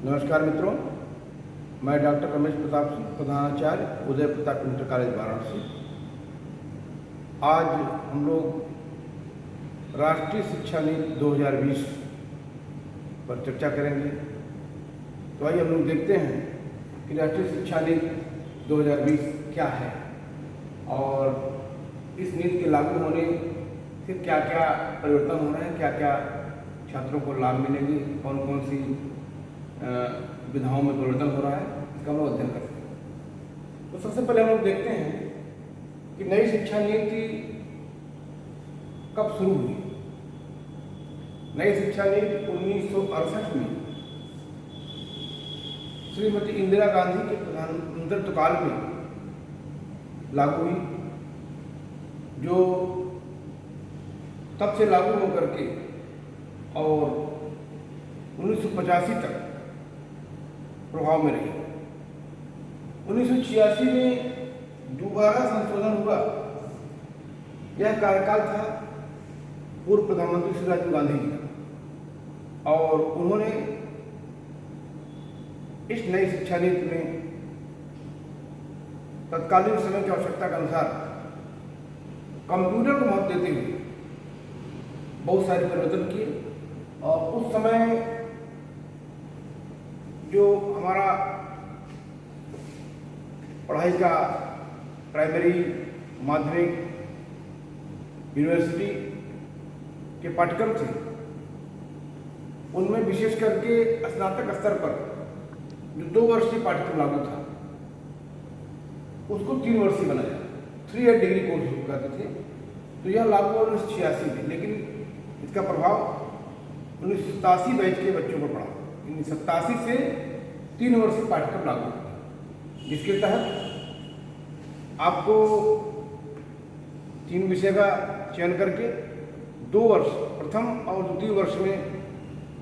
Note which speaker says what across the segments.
Speaker 1: नमस्कार मित्रों, मैं डॉक्टर रमेश प्रताप सिंह, प्रधानाचार्य उदय प्रताप इंटर कॉलेज वाराणसी। आज हम लोग राष्ट्रीय शिक्षा नीति 2020 पर चर्चा करेंगे। तो आइए हम लोग देखते हैं कि राष्ट्रीय शिक्षा नीति 2020 क्या है और इस नीति के लागू होने से क्या क्या परिवर्तन हो रहे हैं, क्या क्या छात्रों को लाभ मिलेंगे, कौन कौन सी विधाओं में परिवर्तन हो रहा है, इसका हम लोग अध्ययन करते हैं। तो सबसे पहले हम लोग देखते हैं कि नई शिक्षा नीति कब शुरू हुई। नई शिक्षा नीति 1968 में श्रीमती इंदिरा गांधी के प्रधानमंत्रित्व काल में लागू हुई, जो तब से लागू होकर के और 1985 तक प्रभाव में रही। 1986 में दोबारा संशोधन हुआ। यह कार्यकाल था पूर्व प्रधानमंत्री श्री राजीव गांधी जी का, और उन्होंने इस नई शिक्षा नीति में तत्कालीन समय की आवश्यकता के अनुसार कंप्यूटर को महत्व देते हुए बहुत सारे परिवर्तन किए। और उस समय जो हमारा पढ़ाई का प्राइमरी, माध्यमिक, यूनिवर्सिटी के पाठ्यक्रम थे, उनमें विशेष करके स्नातक स्तर पर जो 2 वर्षीय पाठ्यक्रम लागू था, उसको 3 वर्षीय बनाया, 3 ईयर डिग्री कोर्स करते थे। तो यह लागू हुआ 1986 में, लेकिन इसका प्रभाव 1987 बैच के बच्चों पर पड़ा। 1987 से 3 वर्षीय पाठ्यक्रम लागू हुआ, जिसके तहत आपको 3 विषय का चयन करके 2 वर्ष, प्रथम और द्वितीय वर्ष में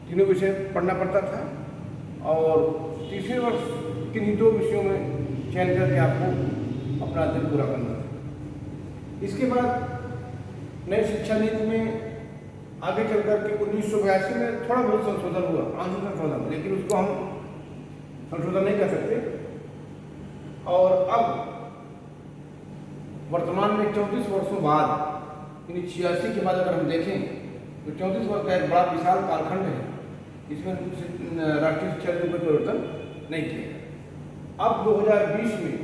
Speaker 1: तीनों विषय पढ़ना पड़ता था, और तीसरे वर्ष किन्हीं 2 विषयों में चयन करके आपको अपना अध्ययन पूरा करना था। इसके बाद नई शिक्षा नीति में आगे चल करके 1982 में थोड़ा बहुत संशोधन हुआ, आंशिक संशोधन, लेकिन उसको हम संशोधन नहीं कर सकते। और अब वर्तमान में 34 वर्षों बाद, यानी 86 के बाद अगर हम देखें तो 34 वर्ष का एक बड़ा विशाल कालखंड है। इसमें राष्ट्रीय शिक्षा नीति में परिवर्तन नहीं किया। अब 2020 में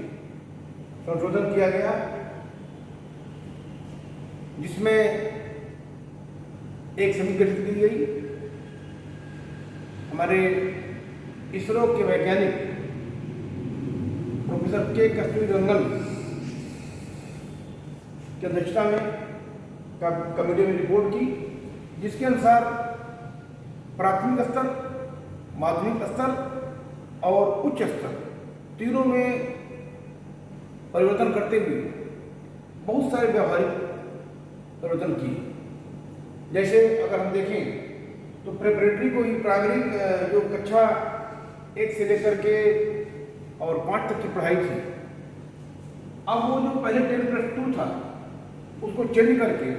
Speaker 1: संशोधन किया गया, जिसमें एक समिति गठित की गई। हमारे इसरो के वैज्ञानिक प्रोफेसर के कस्तूरीरंगन की अध्यक्षता में कमेटी ने रिपोर्ट की, जिसके अनुसार प्राथमिक स्तर, माध्यमिक स्तर और उच्च स्तर तीनों में परिवर्तन करते हुए बहुत सारे व्यावहारिक परिवर्तन किए। जैसे अगर हम देखें तो प्रिपरेटरी को ही, प्राइमरी जो कक्षा 1 से लेकर के और 5 तक की पढ़ाई थी, अब वो जो पहले 10+2 था, उसको चेंज करके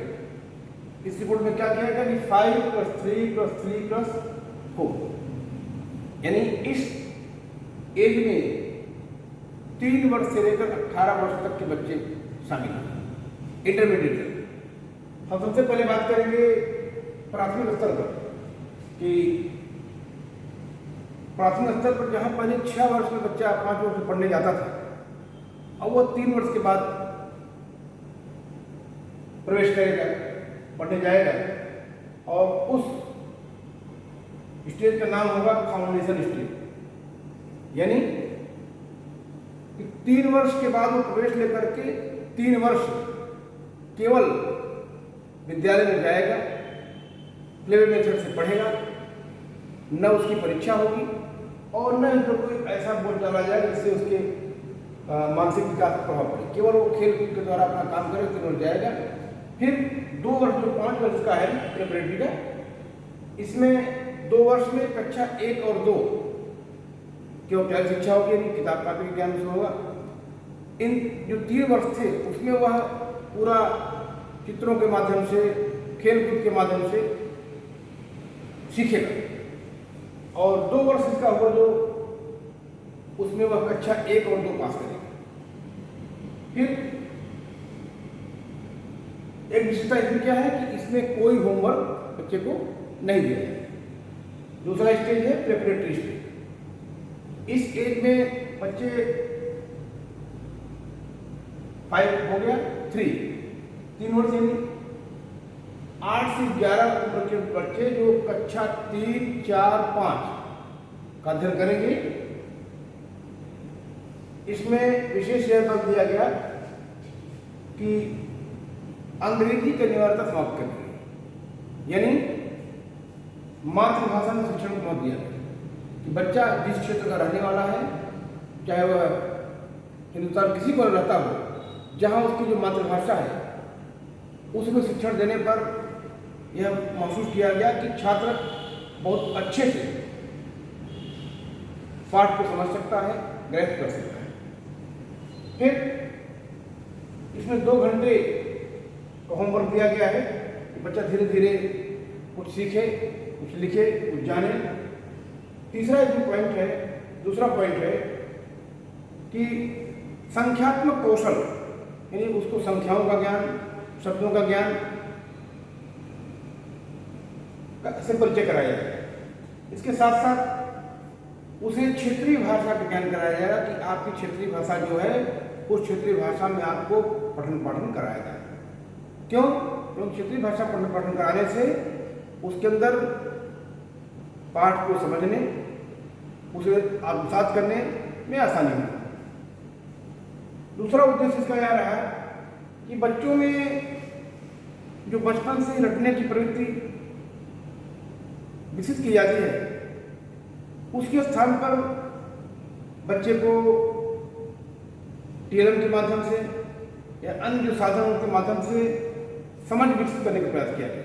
Speaker 1: इस रिपोर्ट में क्या किया गया कि 5+3+3+4, यानी इस एज में 3 वर्ष से लेकर 18 वर्ष तक के बच्चे शामिल हैं, इंटरमीडिएट। हम सबसे पहले बात करेंगे प्राथमिक स्तर पर, कि प्राथमिक स्तर पर जहाँ पहले 6 वर्ष में बच्चा 5 वर्ष में पढ़ने जाता था, अब वो 3 वर्ष के बाद प्रवेश करेगा, पढ़ने जाएगा, और उस स्टेज का नाम होगा फाउंडेशन स्टेज। यानी 3 वर्ष के बाद वो प्रवेश लेकर के 3 वर्ष केवल विद्यालय में जाएगा, प्ले मेथड से पढ़ेगा, न उसकी परीक्षा होगी और न इस पर कोई ऐसा बोझ डाला जाएगा जिससे उसके मानसिक विकास पर प्रभाव पड़े। केवल वो खेल कूद के द्वारा अपना काम करे, 3 वर्ष जाएगा। फिर 2 वर्ष जो 5 वर्ष का है प्रिपरेटरी का, इसमें 2 वर्ष में कक्षा 1 और 2 की औपचारिक शिक्षा होगी, यानी किताब कापी के ज्ञान से होगा। इन जो 3 वर्ष थे उसमें वह पूरा चित्रों के माध्यम से, खेल कूद के माध्यम से सीखेगा। और 2 वर्ष इसका हुआ जो उसमें वह कक्षा 1 और 2 पास करेगा। फिर एक विशेषता इसमें क्या है कि इसमें कोई होमवर्क बच्चे को नहीं दिया जाए। दूसरा स्टेज है प्रेपरेटरी स्टेज। इस एज में बच्चे 5 हो गया 3 वर्ष यानी 8 से 11 उम्र के बच्चे जो कक्षा 3, 4, 5 का अध्ययन करेंगे, इसमें विशेष यह बल दिया गया कि अंग्रेजी की अनिवार्यता समाप्त करनी, यानी मातृभाषा में शिक्षण को मत दिया गया कि बच्चा जिस क्षेत्र का रहने वाला है, चाहे वह हिंदुस्तान किसी को रहता हो, जहाँ उसकी जो मातृभाषा है उसमें शिक्षण देने पर यह महसूस किया गया कि छात्र बहुत अच्छे से पाठ को समझ सकता है, ग्रहण कर सकता है। फिर इसमें 2 घंटे का होमवर्क दिया गया है कि बच्चा धीरे धीरे कुछ सीखे, कुछ लिखे, कुछ जाने। तीसरा जो पॉइंट है, दूसरा पॉइंट है कि संख्यात्मक कौशल, यानी उसको संख्याओं का ज्ञान, शब्दों का ज्ञान से परिचय कराया जाएगा। इसके साथ साथ उसे क्षेत्रीय भाषा का ज्ञान कराया जाएगा कि आपकी क्षेत्रीय भाषा जो है उस क्षेत्रीय भाषा में आपको पठन पाठन कराया जाएगा। क्यों? क्योंकि क्षेत्रीय भाषा पठन पाठन कराने से उसके अंदर पाठ को समझने, उसे आत्मसात करने में आसानी होगी। दूसरा उद्देश्य इसका यह रहा कि बच्चों में जो बचपन से ही रटने की प्रवृत्ति विकसित की जाती है, उसके स्थान पर बच्चे को टीएलएम के माध्यम से या अन्य जो साधनों के माध्यम से समझ विकसित करने का प्रयास किया गया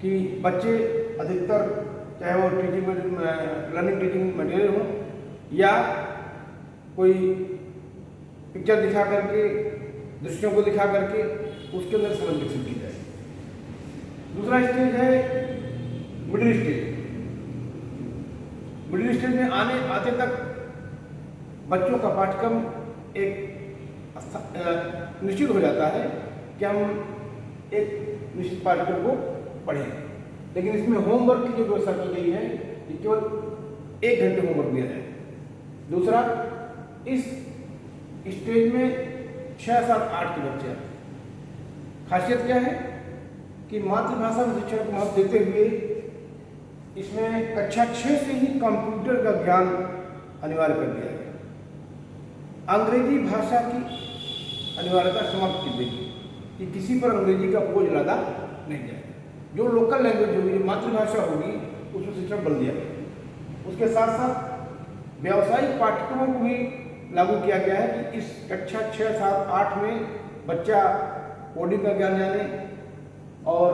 Speaker 1: कि बच्चे अधिकतर चाहे वो टीचिंग लर्निंग टीचिंग मटेरियल हो या कोई पिक्चर दिखा करके, दृश्यों को दिखा करके उसके अंदर समझ विकसित की जाए। दूसरा स्टेज है मिडिल स्टेज। मिडिल स्टेज में आते तक बच्चों का पाठ्यक्रम एक निश्चित हो जाता है कि हम एक निश्चित पाठ्यक्रम को पढ़ें, लेकिन इसमें होमवर्क की जो व्यवस्था की गई है कि केवल 1 घंटे होमवर्क दिया जाए। दूसरा, इस स्टेज में 6, 7, 8 के बच्चे आते हैं। खासियत क्या है कि मातृभाषा में शिक्षण को महत्व देते हुए इसमें कक्षा 6 से ही कंप्यूटर का ज्ञान अनिवार्य कर दिया गया। अंग्रेजी भाषा की अनिवार्यता समाप्त की गई कि किसी पर अंग्रेजी का बोझ लादा नहीं जाएगा। जो लोकल लैंग्वेज होगी, जो मातृभाषा होगी, उसमें शिक्षण बल दिया गया। उसके साथ साथ व्यावसायिक पाठ्यक्रमों को भी लागू किया गया है कि इस कक्षा 6, 7, 8 में बच्चा कोडिंग का ज्ञान जाने और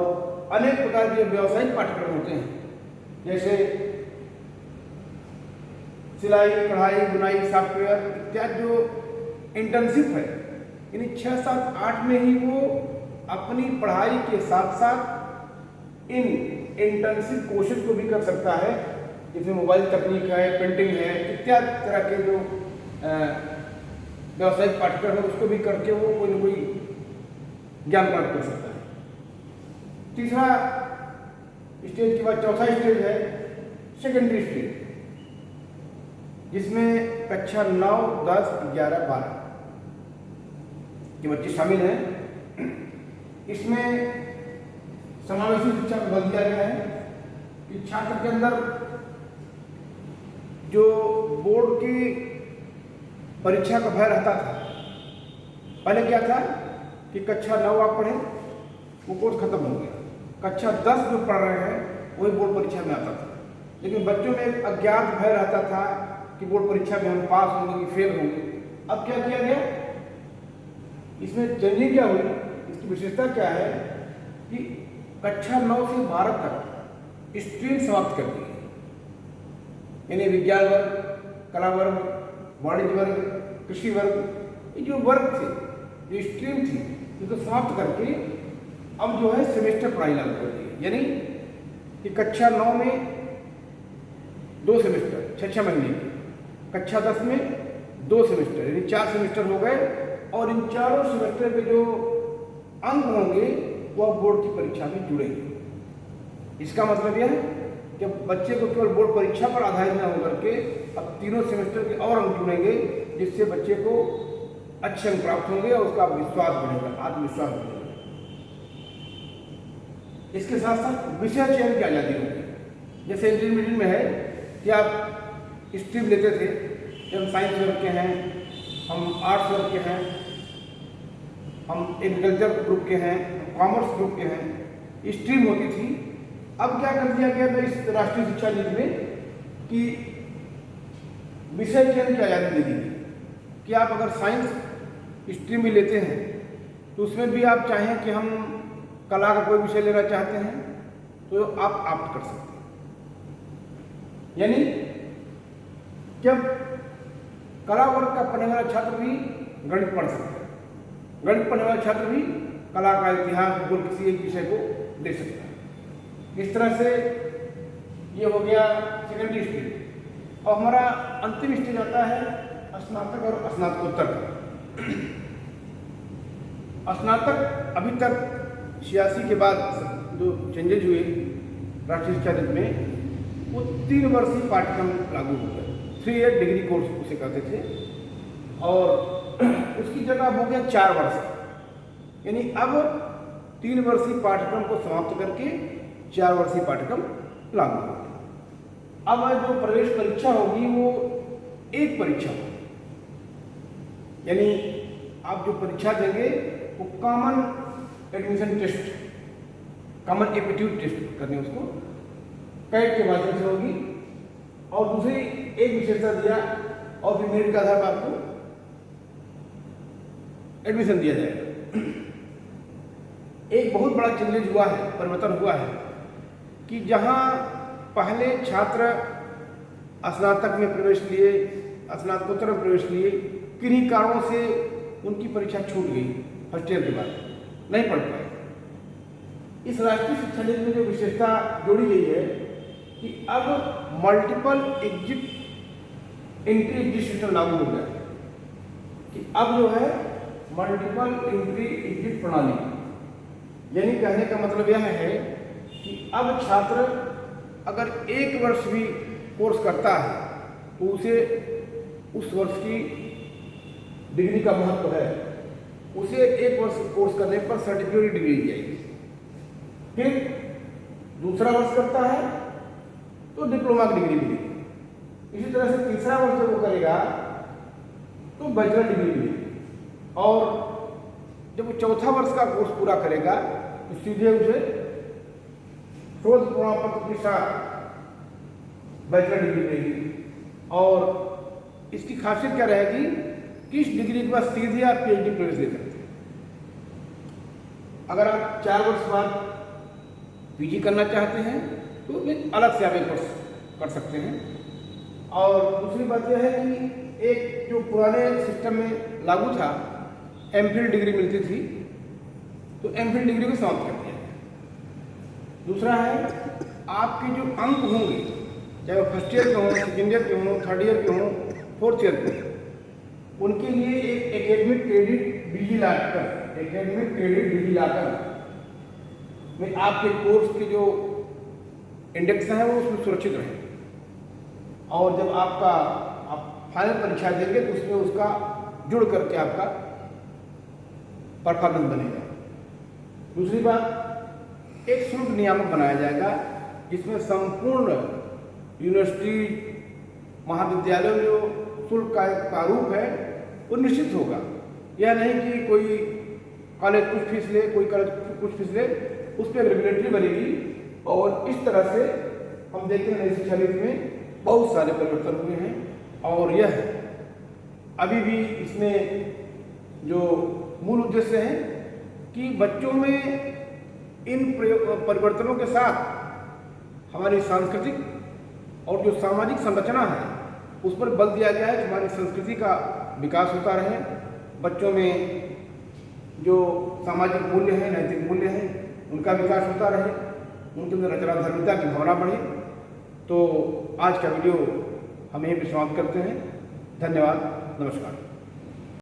Speaker 1: अनेक प्रकार के व्यावसायिक पाठ्यक्रम होते हैं, जैसे सिलाई, कढ़ाई, बुनाई, सॉफ्टवेयर इत्यादि जो इंटर्नशिप है, यानी 6, 7, 8 में ही वो अपनी पढ़ाई के साथ साथ इन इंटर्नशिप कोर्सेज को भी कर सकता है, जिसमें मोबाइल तकनीक है, प्रिंटिंग है, इत्यादि तरह के जो व्यावसायिक पाठ्यक्रम है उसको भी करके वो कोई न कोई ज्ञान प्राप्त कर सकता है। तीसरा स्टेज के बाद चौथा स्टेज है सेकेंडरी स्टेज, जिसमें कक्षा 9, 10, 11, 12 के बच्चे शामिल हैं। इसमें समावेशी शिक्षा को बल दिया गया है कि छात्र के अंदर जो बोर्ड की परीक्षा का भय रहता था, पहले क्या था कि कक्षा 9 आप पढ़ें, वो कोर्स खत्म हो गया, कक्षा 10 जो पढ़ रहे हैं वही बोर्ड परीक्षा में आता था। लेकिन बच्चों में एक अज्ञात भय रहता था कि बोर्ड परीक्षा में हम पास होंगे कि फेल होंगे। अब क्या किया गया, इसमें चेंजिंग क्या हुई, इसकी विशेषता क्या है कि कक्षा 9 से 12 तक स्ट्रीम समाप्त कर दी, यानी विज्ञान वर्ग, कला वर्ग, वाणिज्य वर्ग, कृषि वर्ग, ये जो वर्ग थे, जो स्ट्रीम थी, इनको समाप्त करके अब जो है सेमेस्टर पढ़ाई लागू कर दी। यानी कि कक्षा 9 में 2 सेमेस्टर 6 महीने की, कक्षा 10 में 2 सेमेस्टर, यानी 4 सेमेस्टर हो गए। और इन चारों सेमेस्टर के जो अंक होंगे वह बोर्ड की परीक्षा में जुड़ेंगे। इसका मतलब यह है कि बच्चे को केवल बोर्ड परीक्षा पर आधारित न होकर के अब तीनों सेमेस्टर के और अंक जुड़ेंगे, जिससे बच्चे को अच्छे अंक प्राप्त होंगे और उसका विश्वास बढ़ेगा, आत्मविश्वास बढ़ेगा। इसके साथ साथ विषय चयन की आज़ादी होगी। जैसे इंटरमीडिएट में है कि आप स्ट्रीम लेते थे कि हम साइंस वर्ग के हैं, हम आर्ट्स वर्ग के हैं, हम एग्रीकल्चर ग्रुप के हैं, कॉमर्स ग्रुप के हैं, स्ट्रीम होती थी। अब क्या कर दिया गया था इस राष्ट्रीय शिक्षा नीति में कि विषय चयन की आज़ादी दे दी गई कि आप अगर साइंस स्ट्रीम भी लेते हैं तो उसमें भी आप चाहें कि हम कला का कोई विषय लेना चाहते हैं तो आप ऑप्ट कर सकते हैं। यानी जब कला वर्ग का पढ़ने वाला छात्र भी गणित पढ़ सकता है, गणित पढ़ने वाला छात्र भी कला का इतिहास भूगोल किसी एक विषय को ले सकता है। इस तरह से ये हो गया सेकेंडरी स्टेज। और हमारा अंतिम स्टेज आता है स्नातक और स्नातकोत्तर का। स्नातक अभी तक 86 के बाद जो चेंजेज हुए राष्ट्रीय शिक्षा नीति में, वो 3 वर्षीय पाठ्यक्रम लागू हो गया। 3 ईयर डिग्री कोर्स उसे कहते थे, और उसकी जगह हो गया 4 वर्ष। यानी अब 3 वर्षीय पाठ्यक्रम को समाप्त करके 4 वर्षीय पाठ्यक्रम लागू हो गया। अब जो प्रवेश परीक्षा होगी वो एक परीक्षा होगी, यानी आप जो परीक्षा देंगे वो common admission test, common aptitude test करने उसको कैट के माध्यम से होगी। और दूसरी एक विशेषता दिया और फिर मेरिट के आधार पर आपको एडमिशन दिया जाएगा। एक बहुत बड़ा चेंजेज हुआ है, परिवर्तन हुआ है कि जहां पहले छात्र स्नातक में प्रवेश लिए, स्नातकोत्तर में प्रवेश लिए, किन्हीं कारणों से उनकी परीक्षा छूट गई, फर्स्ट ईयर के बाद नहीं पढ़ पाए। इस राष्ट्रीय शिक्षा नीति में जो विशेषता जोड़ी गई है कि अब multiple exit entry exit system लागू हो गया है, कि अब जो है मल्टीपल एंट्री एग्जिट प्रणाली, यानी कहने का मतलब यह है कि अब छात्र अगर 1 वर्ष भी कोर्स करता है तो उसे उस वर्ष की डिग्री का महत्व है। उसे 1 वर्ष कोर्स करने पर सर्टिफिकेट डिग्री दी जाएगी। फिर दूसरा वर्ष करता है तो डिप्लोमा की डिग्री मिलेगी। इसी तरह से तीसरा वर्ष जब वो करेगा तो बैचलर डिग्री मिलेगी। और जब वो चौथा वर्ष का कोर्स पूरा करेगा तो सीधे उसे शोध प्रमाण पत्र के साथ बैचलर डिग्री मिलेगी। और इसकी खासियत क्या रहेगी कि इस डिग्री के बाद सीधे आप पीएचडी प्रवेश ले सकते हैं। अगर आप 4 वर्ष बाद पीजी करना चाहते हैं तो अलग से आप एक कोर्स कर सकते हैं। और दूसरी बात यह है कि एक जो पुराने सिस्टम में लागू था, एमफिल डिग्री मिलती थी, तो एमफिल डिग्री को समाप्त कर दिया गया। दूसरा है आपके जो अंक होंगे, चाहे वो फर्स्ट ईयर के हों, सेकेंड ईयर के हों, थर्ड ईयर के हों, फोर्थ ईयर के, उनके लिए एक एकेडमिक क्रेडिट डिजिलॉकर में आपके कोर्स के जो इंडेक्स हैं वो उसमें सुरक्षित रहें। और जब आप फाइनल परीक्षा देंगे तो उसमें उसका जुड़ करके आपका परफॉर्मेंस बनेगा। दूसरी बात, एक शुल्क नियामक बनाया जाएगा जिसमें संपूर्ण यूनिवर्सिटी महाविद्यालयों में जो शुल्क का एक प्रारूप है वो निश्चित होगा। यह नहीं कि कोई कॉलेज कुछ फीस ले, कोई कॉलेज कुछ फीस ले, उस पर रेगुलेटरी बनेगी। और इस तरह से हम देखते हैं नई शिक्षा नीति में बहुत सारे परिवर्तन हुए हैं। और यह अभी भी इसमें जो मूल उद्देश्य है कि बच्चों में इन परिवर्तनों के साथ हमारी सांस्कृतिक और जो सामाजिक संरचना है उस पर बल दिया गया है कि हमारी संस्कृति का विकास होता रहे, बच्चों में जो सामाजिक मूल्य हैं, नैतिक मूल्य हैं, उनका विकास होता रहे, उनके अंदर रचनाधर्मिता की भावना बढ़े। तो आज का वीडियो हम यहीं पे समाप्त करते हैं। धन्यवाद, नमस्कार।